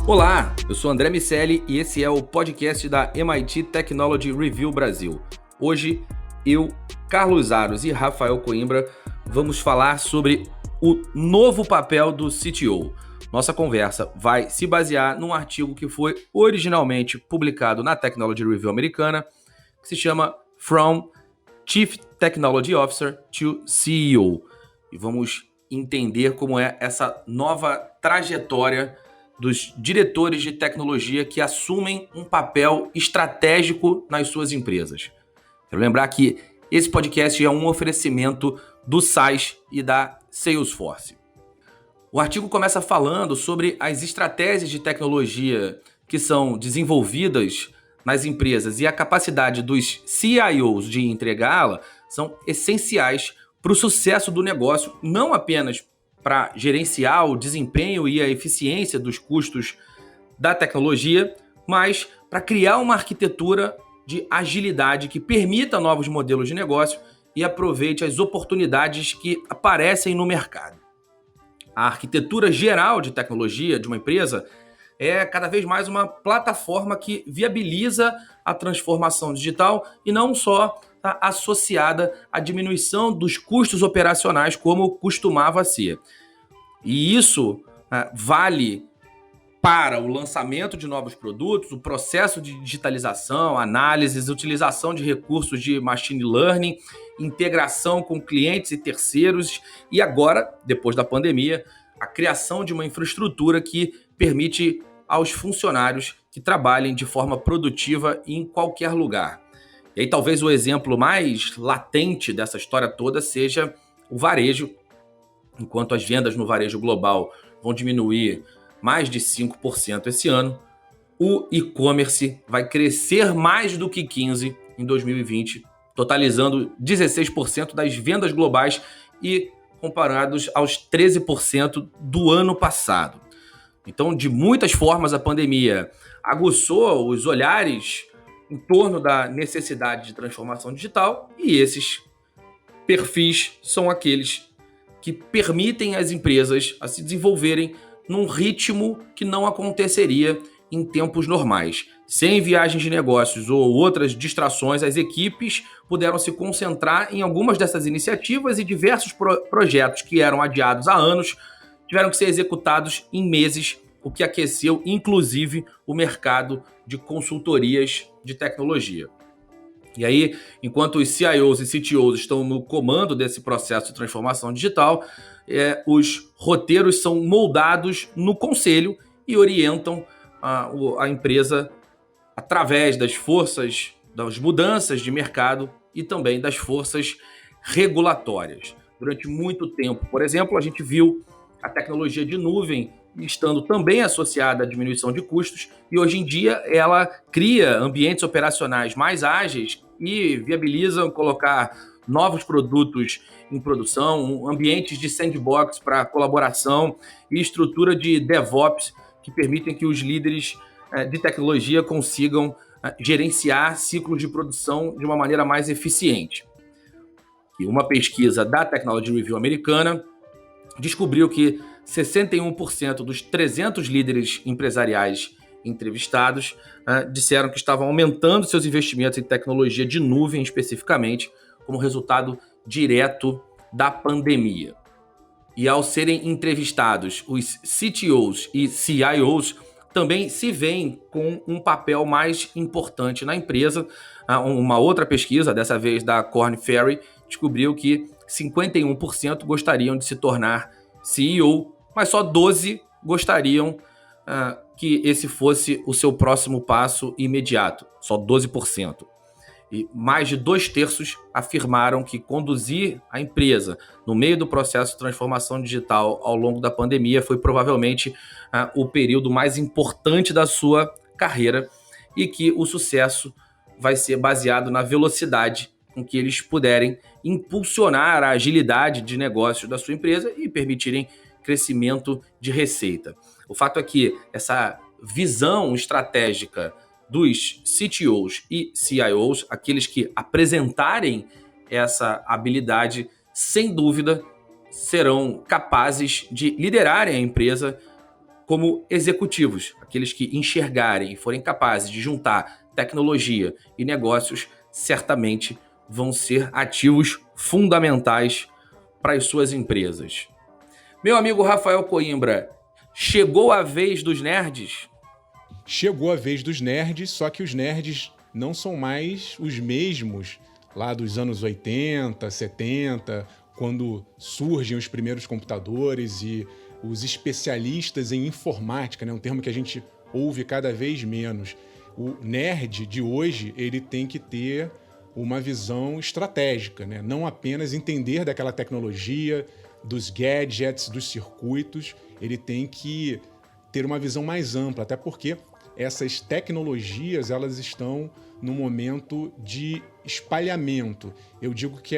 Olá, eu sou André Miceli e esse é o podcast da MIT Technology Review Brasil. Hoje, eu, Carlos Aros e Rafael Coimbra vamos falar sobre o novo papel do CTO. Nossa conversa vai se basear num artigo que foi originalmente publicado na Technology Review americana, que se chama From Chief Technology Officer to CEO. E vamos entender como é essa nova trajetória dos diretores de tecnologia que assumem um papel estratégico nas suas empresas. Quero lembrar que esse podcast é um oferecimento do SaaS e da Salesforce. O artigo começa falando sobre as estratégias de tecnologia que são desenvolvidas nas empresas e a capacidade dos CIOs de entregá-la são essenciais para o sucesso do negócio, não apenas para gerenciar o desempenho e a eficiência dos custos da tecnologia, mas para criar uma arquitetura de agilidade que permita novos modelos de negócio e aproveite as oportunidades que aparecem no mercado. A arquitetura geral de tecnologia de uma empresa é cada vez mais uma plataforma que viabiliza a transformação digital e não só está associada à diminuição dos custos operacionais como costumava ser. E isso vale para o lançamento de novos produtos, o processo de digitalização, análises, utilização de recursos de machine learning, integração com clientes e terceiros e agora, depois da pandemia, a criação de uma infraestrutura que permite aos funcionários que trabalhem de forma produtiva em qualquer lugar. E aí talvez o exemplo mais latente dessa história toda seja o varejo. Enquanto as vendas no varejo global vão diminuir mais de 5% esse ano, o e-commerce vai crescer mais do que 15% em 2020, totalizando 16% das vendas globais e comparados aos 13% do ano passado. Então, de muitas formas, a pandemia aguçou os olhares em torno da necessidade de transformação digital e esses perfis são aqueles que permitem às empresas a se desenvolverem num ritmo que não aconteceria em tempos normais. Sem viagens de negócios ou outras distrações, as equipes puderam se concentrar em algumas dessas iniciativas e diversos projetos que eram adiados há anos tiveram que ser executados em meses, o que aqueceu, inclusive, o mercado de consultorias de tecnologia. E aí, enquanto os CIOs e CTOs estão no comando desse processo de transformação digital, os roteiros são moldados no conselho e orientam a empresa através das forças, das mudanças de mercado e também das forças regulatórias. Durante muito tempo, por exemplo, a gente viu a tecnologia de nuvem estando também associada à diminuição de custos, e hoje em dia ela cria ambientes operacionais mais ágeis e viabilizam colocar novos produtos em produção, ambientes de sandbox para colaboração e estrutura de DevOps que permitem que os líderes de tecnologia consigam gerenciar ciclos de produção de uma maneira mais eficiente. E uma pesquisa da Technology Review americana descobriu que 61% dos 300 líderes empresariais entrevistados disseram que estavam aumentando seus investimentos em tecnologia de nuvem especificamente como resultado direto da pandemia. E ao serem entrevistados, os CTOs e CIOs também se veem com um papel mais importante na empresa. Uma outra pesquisa, dessa vez da Korn Ferry, descobriu que 51% gostariam de se tornar CEO, mas só 12% gostariam que esse fosse o seu próximo passo imediato, só 12%. E mais de 2/3 afirmaram que conduzir a empresa no meio do processo de transformação digital ao longo da pandemia foi provavelmente o período mais importante da sua carreira e que o sucesso vai ser baseado na velocidade com que eles puderem impulsionar a agilidade de negócios da sua empresa e permitirem crescimento de receita. O fato é que essa visão estratégica dos CTOs e CIOs, aqueles que apresentarem essa habilidade, sem dúvida, serão capazes de liderarem a empresa como executivos, aqueles que enxergarem e forem capazes de juntar tecnologia e negócios, certamente vão ser ativos fundamentais para as suas empresas. Meu amigo Rafael Coimbra, chegou a vez dos nerds? Chegou a vez dos nerds, só que os nerds não são mais os mesmos lá dos anos 80, 70, quando surgem os primeiros computadores e os especialistas em informática, né? Um termo que a gente ouve cada vez menos. O nerd de hoje, ele tem que ter uma visão estratégica, né? Não apenas entender daquela tecnologia, dos gadgets, dos circuitos, ele tem que ter uma visão mais ampla, até porque essas tecnologias elas estão num momento de espalhamento. Eu digo que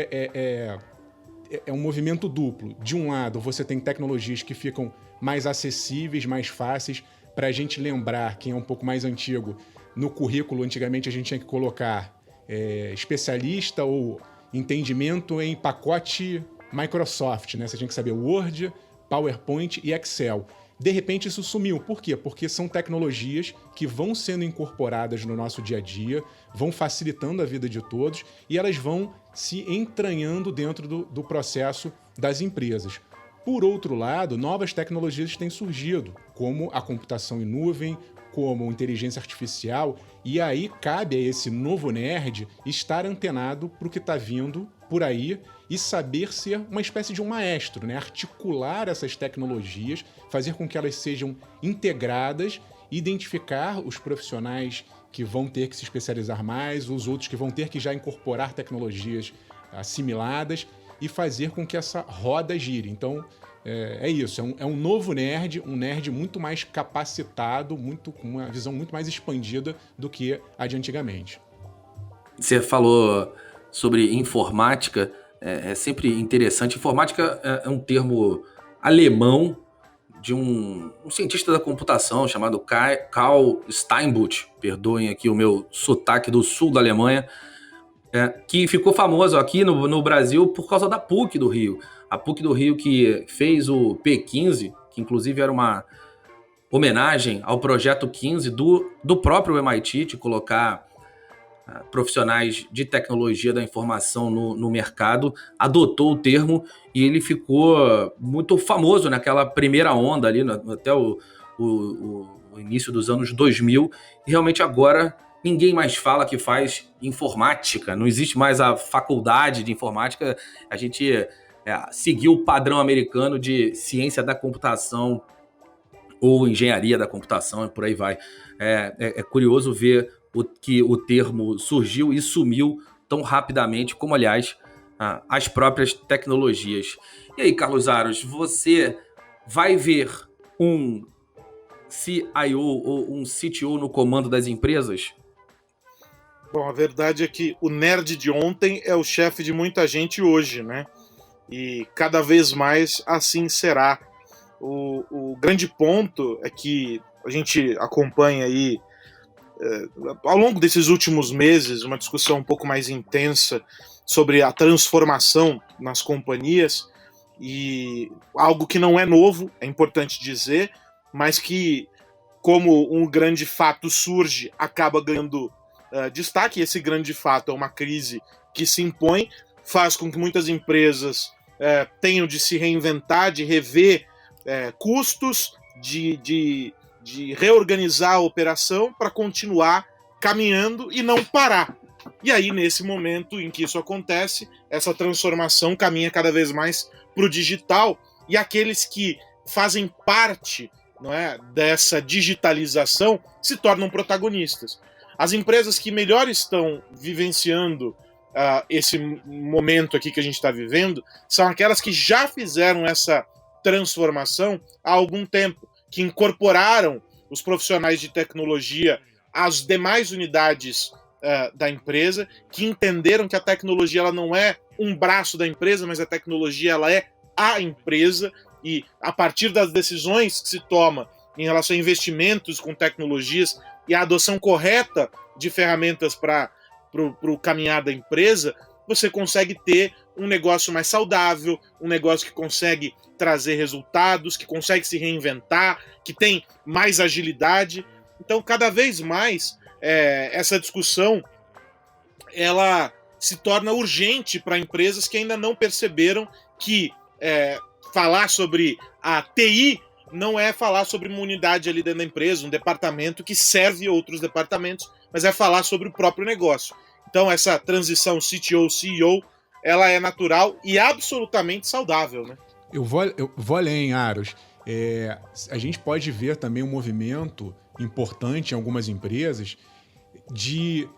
é um movimento duplo. De um lado, você tem tecnologias que ficam mais acessíveis, mais fáceis. Para a gente lembrar, quem é um pouco mais antigo, no currículo, antigamente a gente tinha que colocar especialista ou entendimento em pacote Microsoft, né? Você tinha que saber Word, PowerPoint e Excel. De repente isso sumiu. Por quê? Porque são tecnologias que vão sendo incorporadas no nosso dia a dia, vão facilitando a vida de todos e elas vão se entranhando dentro do processo das empresas. Por outro lado, novas tecnologias têm surgido, como a computação em nuvem, como inteligência artificial, e aí cabe a esse novo nerd estar antenado para o que está vindo por aí e saber ser uma espécie de um maestro, né? Articular essas tecnologias, fazer com que elas sejam integradas, identificar os profissionais que vão ter que se especializar mais, os outros que vão ter que já incorporar tecnologias assimiladas e fazer com que essa roda gire. Então, é isso, é um novo nerd, um nerd muito mais capacitado, com uma visão muito mais expandida do que a de antigamente. Você falou sobre informática, é sempre interessante. Informática é um termo alemão de um cientista da computação chamado Karl Steinbuch, perdoem aqui o meu sotaque do sul da Alemanha, que ficou famoso aqui no Brasil por causa da PUC do Rio. A PUC do Rio que fez o P15, que inclusive era uma homenagem ao projeto 15 do próprio MIT, de colocar profissionais de tecnologia da informação no mercado, adotou o termo e ele ficou muito famoso naquela primeira onda ali, até o início dos anos 2000, e realmente agora ninguém mais fala que faz informática, não existe mais a faculdade de informática, a gente seguiu o padrão americano de ciência da computação ou engenharia da computação e por aí vai. É curioso ver que o termo surgiu e sumiu tão rapidamente como, aliás, as próprias tecnologias. E aí, Carlos Aros, você vai ver um CIO ou um CTO no comando das empresas? Bom, a verdade é que o nerd de ontem é o chefe de muita gente hoje, né? E cada vez mais assim será. O grande ponto é que a gente acompanha aí, ao longo desses últimos meses, uma discussão um pouco mais intensa sobre a transformação nas companhias, e algo que não é novo, é importante dizer, mas que, como um grande fato surge, acaba ganhando destaque. E esse grande fato é uma crise que se impõe, faz com que muitas empresas tenham de se reinventar, de rever custos, de reorganizar a operação para continuar caminhando e não parar. E aí, nesse momento em que isso acontece, essa transformação caminha cada vez mais para o digital, e aqueles que fazem parte, não é, dessa digitalização se tornam protagonistas. As empresas que melhor estão vivenciando esse momento aqui que a gente está vivendo são aquelas que já fizeram essa transformação há algum tempo, que incorporaram os profissionais de tecnologia às demais unidades da empresa, que entenderam que a tecnologia ela não é um braço da empresa, mas a tecnologia ela é a empresa, e a partir das decisões que se toma em relação a investimentos com tecnologias e a adoção correta de ferramentas para o caminhar da empresa, você consegue ter um negócio mais saudável, um negócio que consegue trazer resultados, que consegue se reinventar, que tem mais agilidade. Então, cada vez mais, essa discussão ela se torna urgente para empresas que ainda não perceberam que falar sobre a TI não é falar sobre uma unidade ali dentro da empresa, um departamento que serve outros departamentos, mas é falar sobre o próprio negócio. Então, essa transição CTO-CEO, ela é natural e absolutamente saudável, né? Eu vou além, Aros. A gente pode ver também um movimento importante em algumas empresas de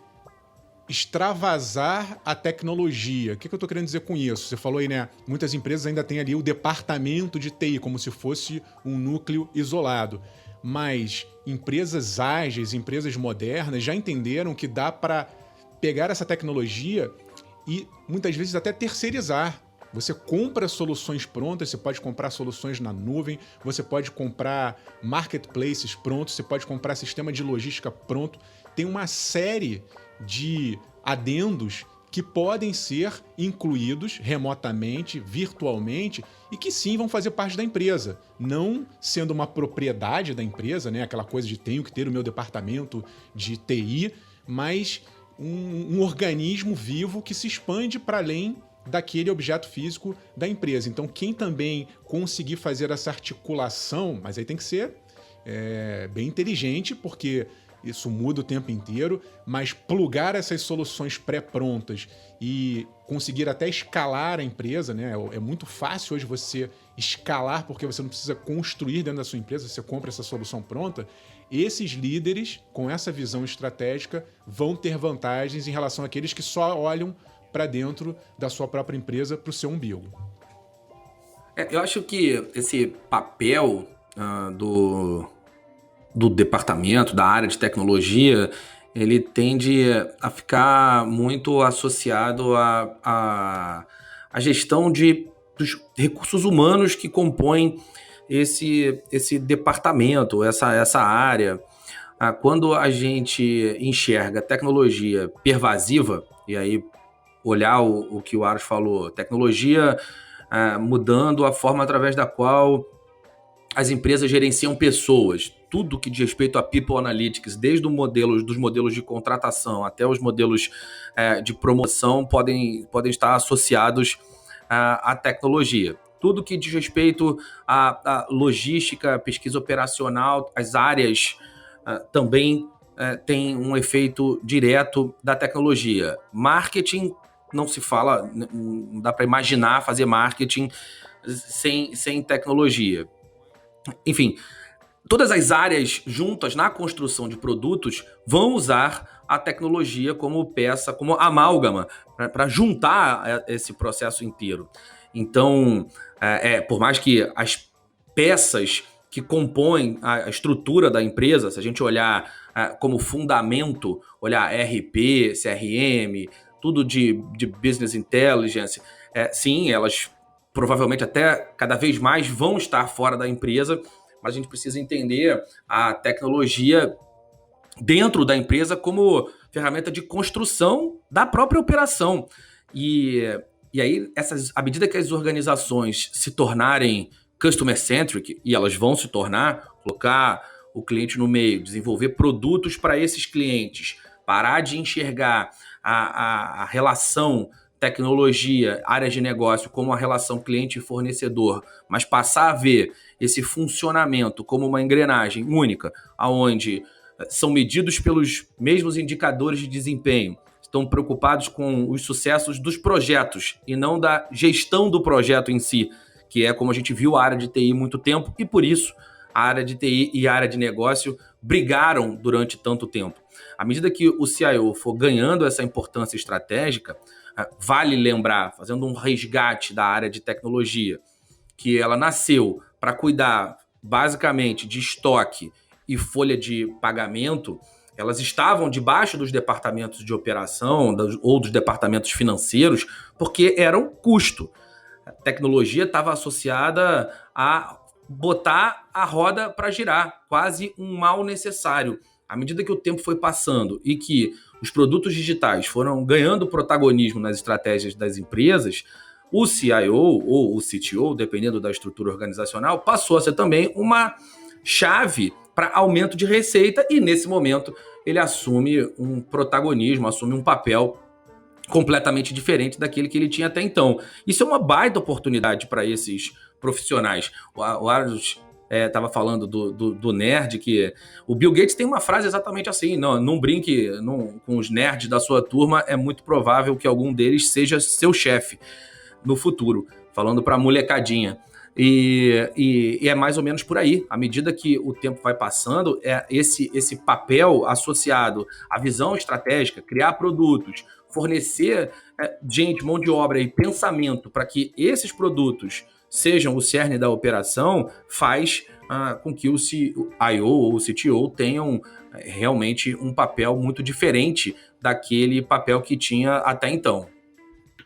extravasar a tecnologia. O que eu estou querendo dizer com isso? Você falou aí, né? Muitas empresas ainda têm ali o departamento de TI, como se fosse um núcleo isolado. Mas empresas ágeis, empresas modernas já entenderam que dá para pegar essa tecnologia e muitas vezes até terceirizar. Você compra soluções prontas, você pode comprar soluções na nuvem, você pode comprar marketplaces prontos, você pode comprar sistema de logística pronto. Tem uma série de adendos que podem ser incluídos remotamente, virtualmente, e que sim vão fazer parte da empresa. Não sendo uma propriedade da empresa, né? Aquela coisa de tenho que ter o meu departamento de TI, mas um organismo vivo que se expande para além daquele objeto físico da empresa. Então, quem também conseguir fazer essa articulação, mas aí tem que ser bem inteligente, porque isso muda o tempo inteiro, mas plugar essas soluções pré-prontas e conseguir até escalar a empresa, né? É muito fácil hoje você escalar, porque você não precisa construir dentro da sua empresa, você compra essa solução pronta. Esses líderes, com essa visão estratégica, vão ter vantagens em relação àqueles que só olham para dentro da sua própria empresa, para o seu umbigo. Eu acho que esse papel do departamento, da área de tecnologia, ele tende a ficar muito associado à gestão dos recursos humanos que compõem esse departamento, essa área. Quando a gente enxerga tecnologia pervasiva, e aí olhar o que o Aros falou, tecnologia mudando a forma através da qual as empresas gerenciam pessoas, tudo que diz respeito a People Analytics, desde dos modelos de contratação até os modelos de promoção podem estar associados à tecnologia. Tudo que diz respeito à logística, pesquisa operacional, as áreas também tem um efeito direto da tecnologia. Marketing, não se fala, não dá para imaginar fazer marketing sem tecnologia. Enfim, todas as áreas juntas na construção de produtos vão usar a tecnologia como peça, como amálgama, para juntar esse processo inteiro. Então, por mais que as peças que compõem a estrutura da empresa, se a gente olhar como fundamento, olhar RP, CRM, tudo de business intelligence, sim, elas provavelmente até cada vez mais vão estar fora da empresa, mas a gente precisa entender a tecnologia dentro da empresa como ferramenta de construção da própria operação. E aí, à medida que as organizações se tornarem customer-centric, e elas vão se tornar, colocar o cliente no meio, desenvolver produtos para esses clientes, parar de enxergar a relação tecnologia, áreas de negócio como a relação cliente e fornecedor, mas passar a ver esse funcionamento como uma engrenagem única, onde são medidos pelos mesmos indicadores de desempenho, estão preocupados com os sucessos dos projetos e não da gestão do projeto em si, que é como a gente viu a área de TI muito tempo, e por isso a área de TI e a área de negócio brigaram durante tanto tempo. À medida que o CIO for ganhando essa importância estratégica, vale lembrar, fazendo um resgate da área de tecnologia, que ela nasceu para cuidar basicamente de estoque e folha de pagamento. Elas estavam debaixo dos departamentos de operação ou dos departamentos financeiros porque era um custo. A tecnologia estava associada a botar a roda para girar, quase um mal necessário. À medida que o tempo foi passando e que os produtos digitais foram ganhando protagonismo nas estratégias das empresas, O CIO ou o CTO, dependendo da estrutura organizacional, passou a ser também uma chave para aumento de receita e, nesse momento, ele assume um protagonismo, assume um papel completamente diferente daquele que ele tinha até então. Isso é uma baita oportunidade para esses profissionais. O Aros estava falando do nerd, que o Bill Gates tem uma frase exatamente assim: não brinque com os nerds da sua turma, é muito provável que algum deles seja seu chefe no futuro, falando para a molecadinha. E é mais ou menos por aí. À medida que o tempo vai passando, esse papel associado à visão estratégica, criar produtos, fornecer gente, mão de obra e pensamento para que esses produtos sejam o cerne da operação, faz com que o CIO ou o CTO tenham realmente um papel muito diferente daquele papel que tinha até então.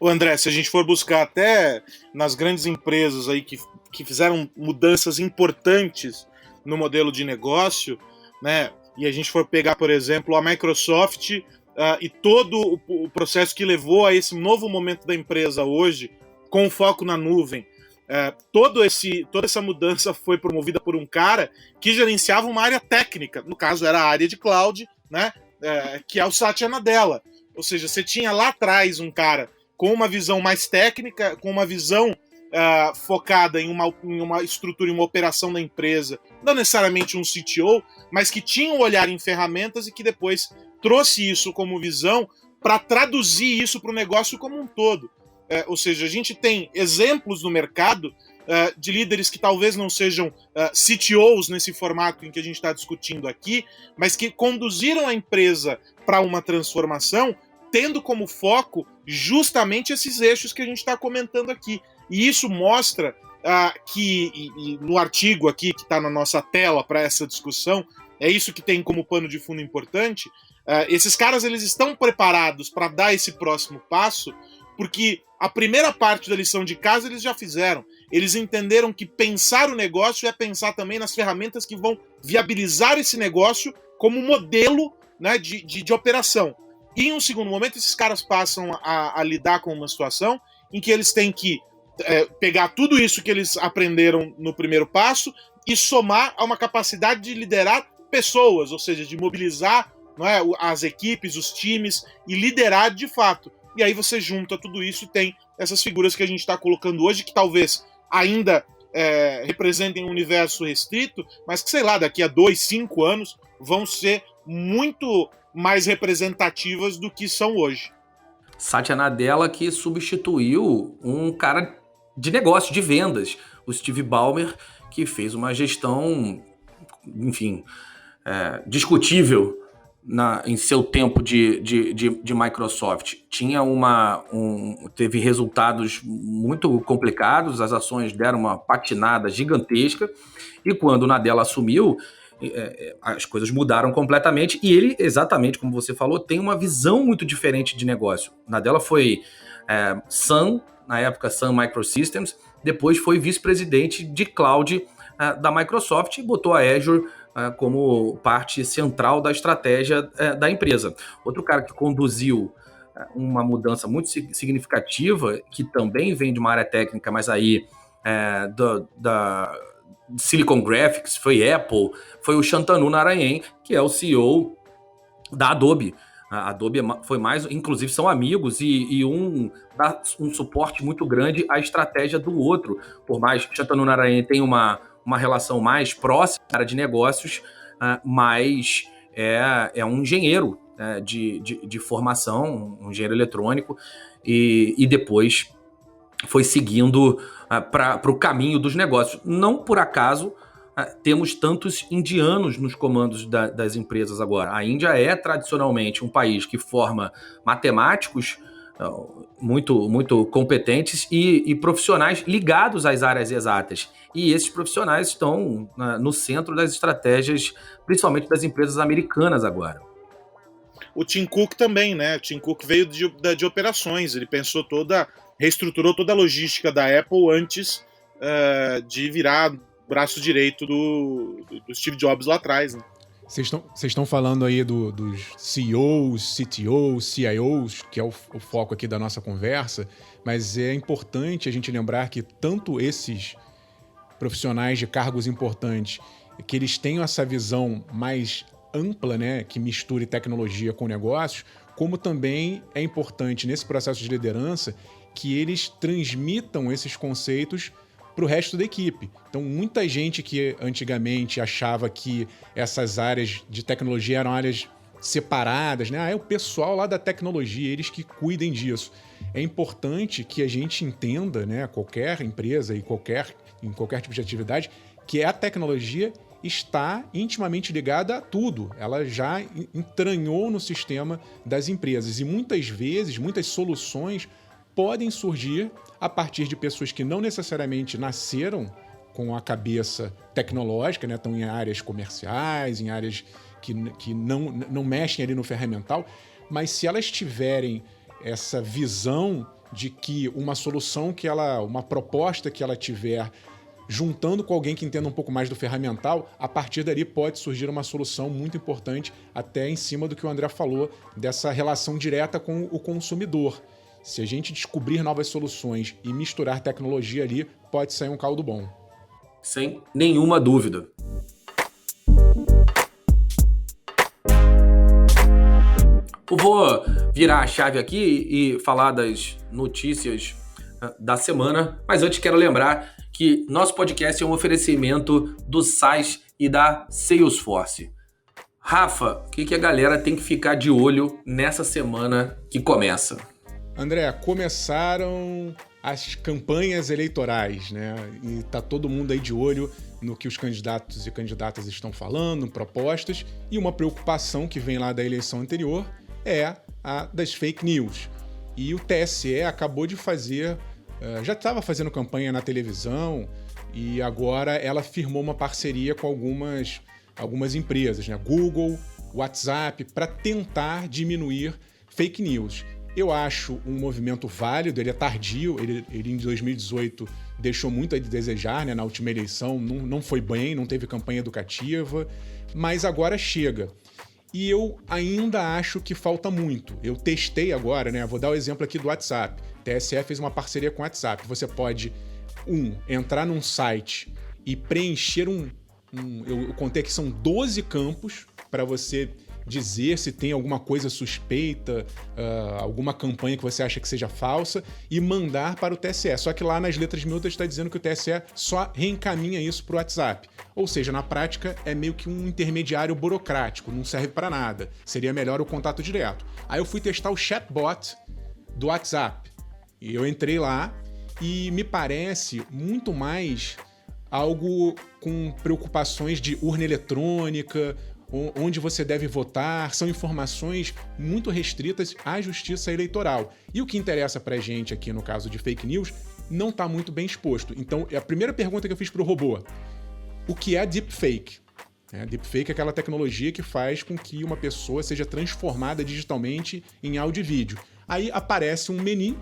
Ô André, se a gente for buscar até nas grandes empresas aí que fizeram mudanças importantes no modelo de negócio, né? E a gente for pegar, por exemplo, a Microsoft e todo o processo que levou a esse novo momento da empresa hoje, com foco na nuvem. Toda essa mudança foi promovida por um cara que gerenciava uma área técnica, no caso era a área de cloud, né? Que é o Satya Nadella. Ou seja, você tinha lá atrás um cara com uma visão mais técnica, com uma visão focada em uma estrutura, em uma operação da empresa, não necessariamente um CTO, mas que tinha um olhar em ferramentas e que depois trouxe isso como visão para traduzir isso para o negócio como um todo. Ou seja, a gente tem exemplos no mercado de líderes que talvez não sejam CTOs nesse formato em que a gente está discutindo aqui, mas que conduziram a empresa para uma transformação, tendo como foco justamente esses eixos que a gente está comentando aqui. E isso mostra que, no artigo aqui que está na nossa tela para essa discussão, é isso que tem como pano de fundo importante, esses caras eles estão preparados para dar esse próximo passo, porque a primeira parte da lição de casa eles já fizeram. Eles entenderam que pensar o negócio é pensar também nas ferramentas que vão viabilizar esse negócio como modelo, né, de operação. E em um segundo momento, esses caras passam a lidar com uma situação em que eles têm que pegar tudo isso que eles aprenderam no primeiro passo e somar a uma capacidade de liderar pessoas, ou seja, de mobilizar, não é, as equipes, os times e liderar de fato. E aí você junta tudo isso e tem essas figuras que a gente está colocando hoje, que talvez ainda representem um universo restrito, mas que, sei lá, daqui a 2, 5 anos vão ser muito mais representativas do que são hoje. Satya Nadella, que substituiu um cara de negócio, de vendas, o Steve Ballmer, que fez uma gestão, enfim, discutível em seu tempo de Microsoft. Teve resultados muito complicados, as ações deram uma patinada gigantesca, e quando o Nadella assumiu, as coisas mudaram completamente, e ele, exatamente como você falou, tem uma visão muito diferente de negócio. Nadella foi Sun, na época Sun Microsystems, depois foi vice-presidente de cloud da Microsoft e botou a Azure como parte central da estratégia da empresa. Outro cara que conduziu uma mudança muito significativa, que também vem de uma área técnica, mas aí da Silicon Graphics, foi Apple, foi o Shantanu Narayan, que é o CEO da Adobe. A Adobe foi mais, inclusive são amigos, e um dá um suporte muito grande à estratégia do outro. Por mais que o Shantanu Narayan tenha uma relação mais próxima na área de negócios, mas é um engenheiro de formação, um engenheiro eletrônico, e depois foi seguindo para o caminho dos negócios. Não por acaso temos tantos indianos nos comandos das empresas agora. A Índia é tradicionalmente um país que forma matemáticos muito, muito competentes e profissionais ligados às áreas exatas. E esses profissionais estão no centro das estratégias, principalmente das empresas americanas agora. O Tim Cook também, né? O Tim Cook veio de operações, ele reestruturou toda a logística da Apple antes de virar braço direito do Steve Jobs lá atrás, né? Vocês estão falando aí dos CEOs, CTOs, CIOs, que é o foco aqui da nossa conversa, mas é importante a gente lembrar que tanto esses profissionais de cargos importantes, que eles tenham essa visão mais ampla, né, que misture tecnologia com negócios, como também é importante nesse processo de liderança que eles transmitam esses conceitos para o resto da equipe. Então, muita gente que antigamente achava que essas áreas de tecnologia eram áreas separadas, né? É o pessoal lá da tecnologia, eles que cuidem disso. É importante que a gente entenda, né, qualquer empresa e em qualquer tipo de atividade, que a tecnologia está intimamente ligada a tudo. Ela já entranhou no sistema das empresas e muitas vezes, muitas soluções podem surgir a partir de pessoas que não necessariamente nasceram com a cabeça tecnológica, né? Estão em áreas comerciais, em áreas que não mexem ali no ferramental, mas se elas tiverem essa visão de que uma solução uma proposta que ela tiver, juntando com alguém que entenda um pouco mais do ferramental, a partir dali pode surgir uma solução muito importante, até em cima do que o André falou, dessa relação direta com o consumidor. Se a gente descobrir novas soluções e misturar tecnologia ali, pode sair um caldo bom. Sem nenhuma dúvida. Eu vou virar a chave aqui e falar das notícias da semana, mas antes quero lembrar que nosso podcast é um oferecimento do SaaS e da Salesforce. Rafa, o que a galera tem que ficar de olho nessa semana que começa? André, começaram as campanhas eleitorais, né? E tá todo mundo aí de olho no que os candidatos e candidatas estão falando, propostas, e uma preocupação que vem lá da eleição anterior é a das fake news. E o TSE acabou de fazer, já estava fazendo campanha na televisão e agora ela firmou uma parceria com algumas empresas, né? Google, WhatsApp, para tentar diminuir fake news. Eu acho um movimento válido, ele é tardio, ele em 2018 deixou muito a desejar, né? Na última eleição não foi bem, não teve campanha educativa, mas agora chega. E eu ainda acho que falta muito. Eu testei agora, né? Vou dar o exemplo aqui do WhatsApp. A TSE fez uma parceria com o WhatsApp. Você pode, entrar num site e preencher eu contei que são 12 campos para você dizer se tem alguma coisa suspeita, alguma campanha que você acha que seja falsa e mandar para o TSE. Só que lá nas letras miúdas está dizendo que o TSE só reencaminha isso para o WhatsApp. Ou seja, na prática é meio que um intermediário burocrático, não serve para nada. Seria melhor o contato direto. Aí eu fui testar o chatbot do WhatsApp. E eu entrei lá e me parece muito mais algo com preocupações de urna eletrônica, onde você deve votar, são informações muito restritas à justiça eleitoral. E o que interessa pra gente aqui no caso de fake news não está muito bem exposto. Então, a primeira pergunta que eu fiz pro robô, o que é deepfake? Deepfake é aquela tecnologia que faz com que uma pessoa seja transformada digitalmente em áudio e vídeo. Aí aparece um menu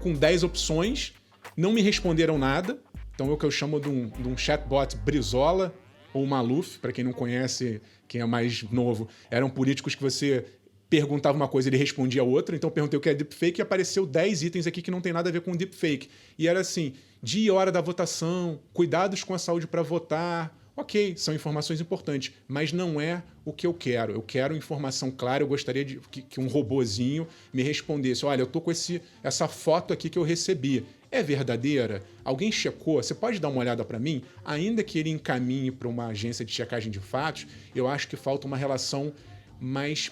com 10 opções, não me responderam nada, então é o que eu chamo de um chatbot Brizola, ou Maluf, para quem não conhece, quem é mais novo, eram políticos que você perguntava uma coisa e ele respondia outra, então eu perguntei o que é deepfake e apareceu 10 itens aqui que não tem nada a ver com deepfake. E era assim, dia e hora da votação, cuidados com a saúde para votar. Ok, são informações importantes, mas não é o que eu quero. Eu quero informação clara, eu gostaria de que um robozinho me respondesse, olha, eu tô com essa foto aqui que eu recebi. É verdadeira? Alguém checou? Você pode dar uma olhada para mim? Ainda que ele encaminhe para uma agência de checagem de fatos, eu acho que falta uma relação mais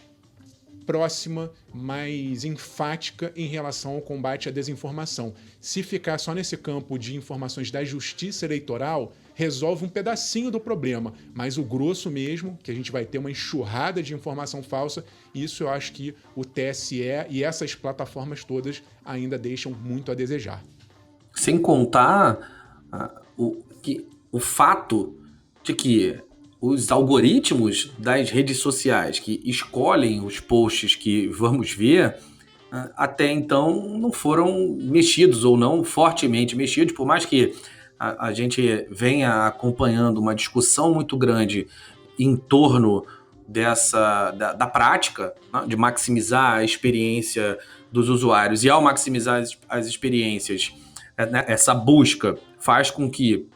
próxima, mais enfática em relação ao combate à desinformação. Se ficar só nesse campo de informações da justiça eleitoral, resolve um pedacinho do problema, mas o grosso mesmo, que a gente vai ter uma enxurrada de informação falsa, isso eu acho que o TSE e essas plataformas todas ainda deixam muito a desejar. Sem contar o fato de que os algoritmos das redes sociais que escolhem os posts que vamos ver, até então não foram mexidos ou não fortemente mexidos, por mais que a gente venha acompanhando uma discussão muito grande em torno da prática, né, de maximizar a experiência dos usuários. E ao maximizar as experiências, né, essa busca faz com que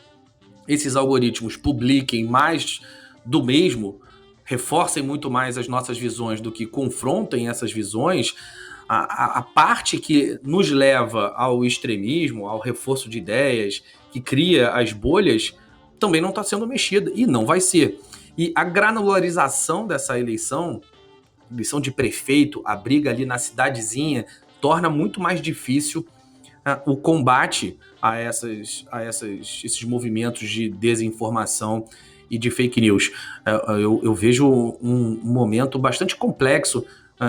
esses algoritmos publiquem mais do mesmo, reforcem muito mais as nossas visões do que confrontem essas visões. A parte que nos leva ao extremismo, ao reforço de ideias, que cria as bolhas, também não está sendo mexida e não vai ser. E a granularização dessa eleição de prefeito, a briga ali na cidadezinha, torna muito mais difícil o combate a esses movimentos de desinformação e de fake news. Eu vejo um momento bastante complexo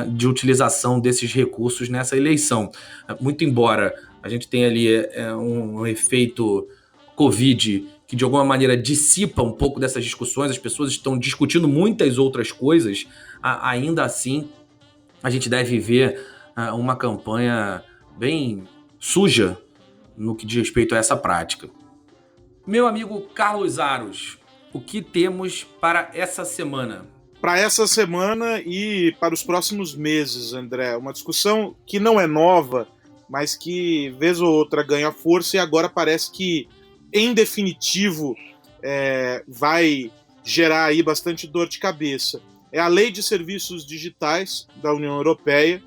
de utilização desses recursos nessa eleição. Muito embora a gente tenha ali um efeito Covid que de alguma maneira dissipa um pouco dessas discussões, as pessoas estão discutindo muitas outras coisas, ainda assim a gente deve ver uma campanha bem suja no que diz respeito a essa prática. Meu amigo Carlos Aros, o que temos para essa semana? Para essa semana e para os próximos meses, André, uma discussão que não é nova, mas que vez ou outra ganha força e agora parece que, em definitivo, vai gerar aí bastante dor de cabeça. É a Lei de Serviços Digitais da União Europeia,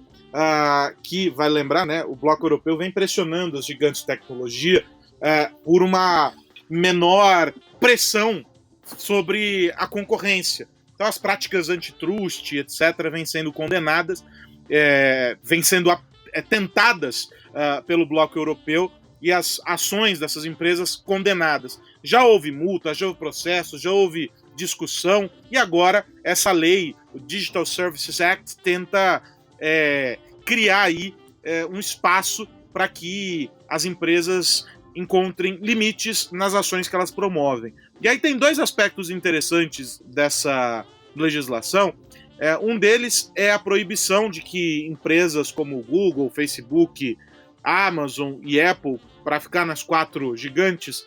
que, vai lembrar, né, o Bloco Europeu vem pressionando as gigantes de tecnologia por uma menor pressão sobre a concorrência. Então as práticas antitrust, etc., vêm sendo condenadas, vêm sendo tentadas pelo Bloco Europeu e as ações dessas empresas condenadas. Já houve multa, já houve processo, já houve discussão e agora essa lei, o Digital Services Act, tenta criar aí um espaço para que as empresas encontrem limites nas ações que elas promovem. E aí tem dois aspectos interessantes dessa legislação. Um deles é a proibição de que empresas como Google, Facebook, Amazon e Apple, para ficar nas 4 gigantes,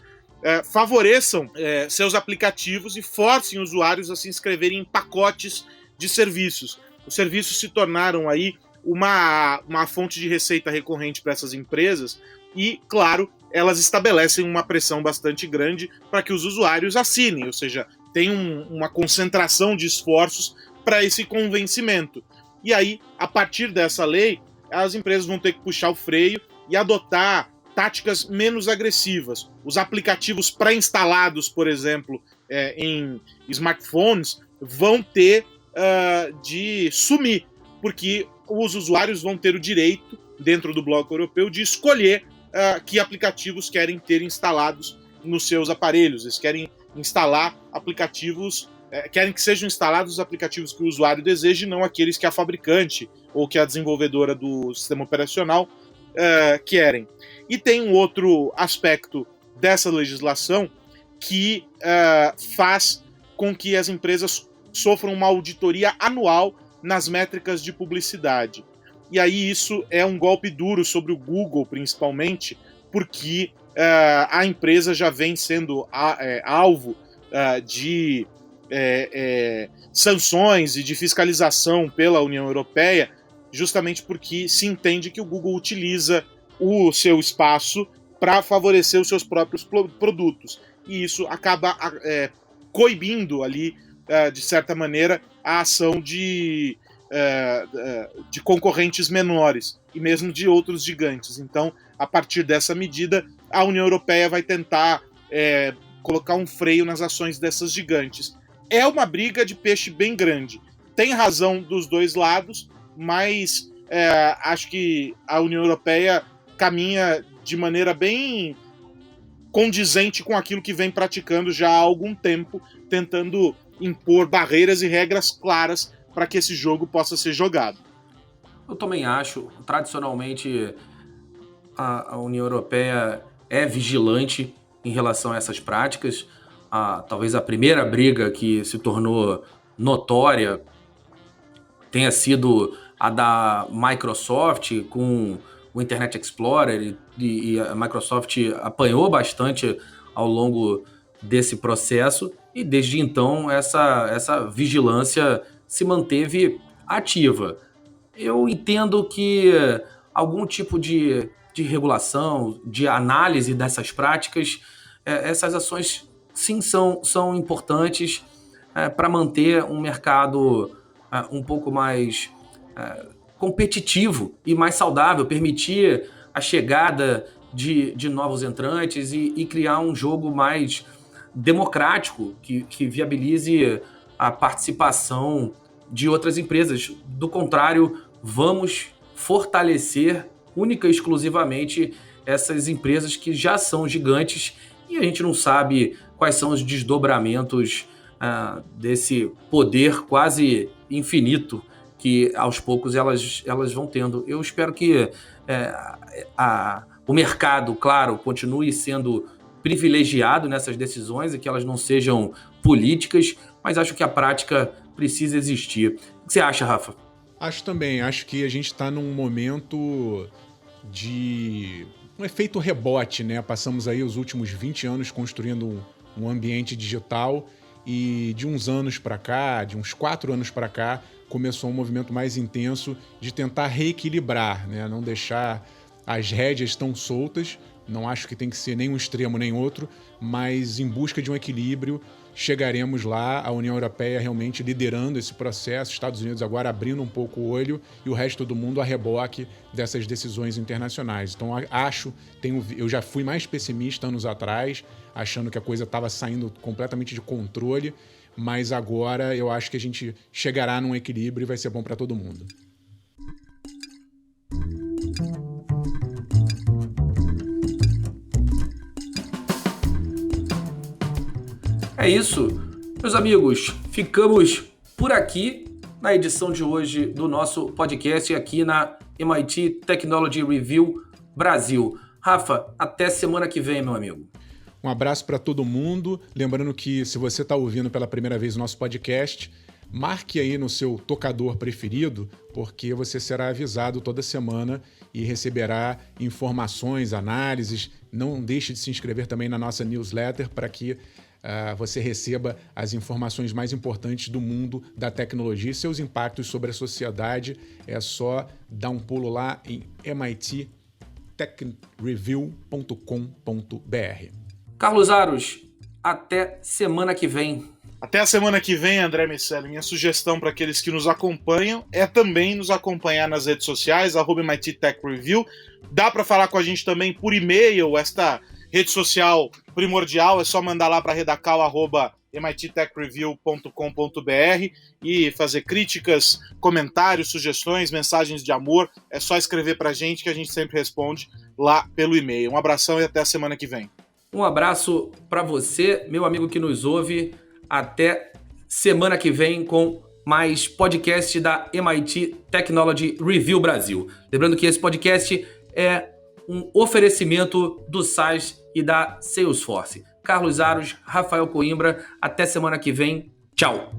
favoreçam seus aplicativos e forcem usuários a se inscreverem em pacotes de serviços. Os serviços se tornaram aí uma fonte de receita recorrente para essas empresas e, claro, elas estabelecem uma pressão bastante grande para que os usuários assinem, ou seja, tem uma concentração de esforços para esse convencimento. E aí, a partir dessa lei, as empresas vão ter que puxar o freio e adotar táticas menos agressivas. Os aplicativos pré-instalados, por exemplo, em smartphones, vão ter de sumir, porque os usuários vão ter o direito, dentro do Bloco Europeu, de escolher que aplicativos querem ter instalados nos seus aparelhos. Eles querem instalar aplicativos, querem que sejam instalados os aplicativos que o usuário deseja e não aqueles que a fabricante ou que a desenvolvedora do sistema operacional querem. E tem um outro aspecto dessa legislação que faz com que as empresas sofram uma auditoria anual nas métricas de publicidade. E aí isso é um golpe duro sobre o Google, principalmente, porque a empresa já vem sendo alvo de sanções e de fiscalização pela União Europeia, justamente porque se entende que o Google utiliza o seu espaço para favorecer os seus próprios produtos. E isso acaba coibindo ali, de certa maneira, a ação de concorrentes menores e mesmo de outros gigantes. Então, a partir dessa medida, a União Europeia vai tentar colocar um freio nas ações dessas gigantes. É uma briga de peixe bem grande. Tem razão dos dois lados, mas acho que a União Europeia caminha de maneira bem condizente com aquilo que vem praticando já há algum tempo, tentando impor barreiras e regras claras para que esse jogo possa ser jogado. Eu também acho. Tradicionalmente, a União Europeia é vigilante em relação a essas práticas. Talvez a primeira briga que se tornou notória tenha sido a da Microsoft com o Internet Explorer, e a Microsoft apanhou bastante ao longo desse processo, e desde então essa vigilância se manteve ativa. Eu entendo que algum tipo de regulação, de análise dessas práticas, essas ações sim são importantes para manter um mercado um pouco mais competitivo e mais saudável, permitir a chegada de novos entrantes e criar um jogo mais democrático que viabilize a participação de outras empresas. Do contrário, vamos fortalecer única e exclusivamente essas empresas que já são gigantes e a gente não sabe quais são os desdobramentos desse poder quase infinito que aos poucos elas vão tendo. Eu espero que o mercado, claro, continue sendo privilegiado nessas decisões e que elas não sejam políticas, mas acho que a prática precisa existir. O que você acha, Rafa? Acho também. Acho que a gente está num momento de um efeito rebote, né? Passamos aí os últimos 20 anos construindo um ambiente digital e de uns anos para cá, de uns 4 anos para cá, começou um movimento mais intenso de tentar reequilibrar, né? Não deixar as rédeas tão soltas. Não acho que tem que ser nem um extremo nem outro, mas em busca de um equilíbrio chegaremos lá, a União Europeia realmente liderando esse processo, Estados Unidos agora abrindo um pouco o olho e o resto do mundo a reboque dessas decisões internacionais. Então eu já fui mais pessimista anos atrás, achando que a coisa estava saindo completamente de controle, mas agora eu acho que a gente chegará num equilíbrio e vai ser bom para todo mundo. É isso, meus amigos, ficamos por aqui na edição de hoje do nosso podcast aqui na MIT Technology Review Brasil. Rafa, até semana que vem, meu amigo. Um abraço para todo mundo. Lembrando que se você está ouvindo pela primeira vez o nosso podcast, marque aí no seu tocador preferido, porque você será avisado toda semana e receberá informações, análises. Não deixe de se inscrever também na nossa newsletter para que você receba as informações mais importantes do mundo da tecnologia e seus impactos sobre a sociedade. É só dar um pulo lá em mittechreview.com.br. Carlos Aros, até semana que vem. Até a semana que vem, André Miceli. Minha sugestão para aqueles que nos acompanham é também nos acompanhar nas redes sociais, @MIT Tech Review. Dá para falar com a gente também por e-mail, esta rede social primordial, é só mandar lá para redacal@mittechreview.com.br e fazer críticas, comentários, sugestões, mensagens de amor. É só escrever para a gente que a gente sempre responde lá pelo e-mail. Um abração e até a semana que vem. Um abraço para você, meu amigo que nos ouve. Até semana que vem com mais podcast da MIT Technology Review Brasil. Lembrando que esse podcast é um oferecimento do SaaS e da Salesforce. Carlos Aros, Rafael Coimbra, até semana que vem. Tchau!